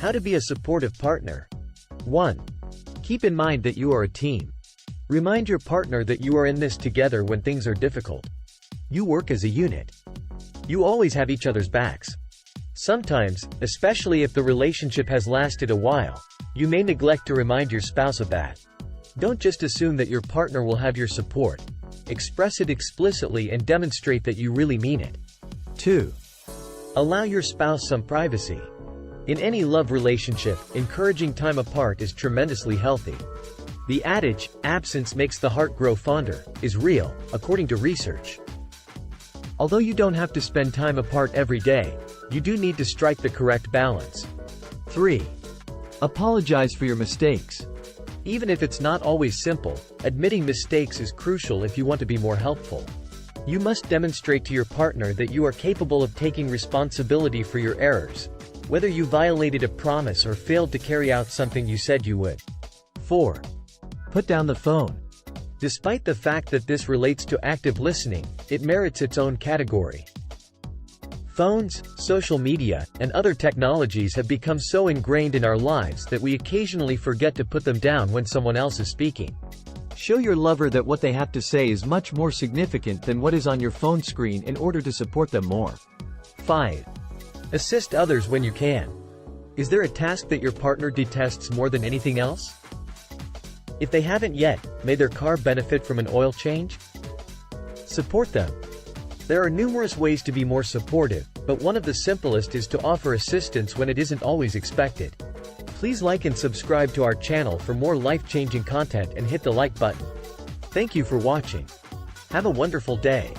How to be a supportive partner. 1. Keep in mind that you are a team. Remind your partner that you are in this together when things are difficult. You work as a unit. You always have each other's backs. Sometimes, especially if the relationship has lasted a while, you may neglect to remind your spouse of that. Don't just assume that your partner will have your support. Express it explicitly and demonstrate that you really mean it. 2. Allow your spouse some privacy. In any love relationship, encouraging time apart is tremendously healthy. The adage, "absence makes the heart grow fonder," is real, according to research. Although you don't have to spend time apart every day, you do need to strike the correct balance. 3. Apologize for your mistakes. Even if it's not always simple, admitting mistakes is crucial if you want to be more helpful. You must demonstrate to your partner that you are capable of taking responsibility for your errors, whether you violated a promise or failed to carry out something you said you would. 4. Put down the phone. Despite the fact that this relates to active listening, it merits its own category. Phones, social media, and other technologies have become so ingrained in our lives that we occasionally forget to put them down when someone else is speaking. Show your lover that what they have to say is much more significant than what is on your phone screen in order to support them more. 5. Assist others when you can. Is there a task that your partner detests more than anything else? If they haven't yet, may their car benefit from an oil change? Support them. There are numerous ways to be more supportive, but one of the simplest is to offer assistance when it isn't always expected. Please like and subscribe to our channel for more life-changing content and hit the like button. Thank you for watching. Have a wonderful day.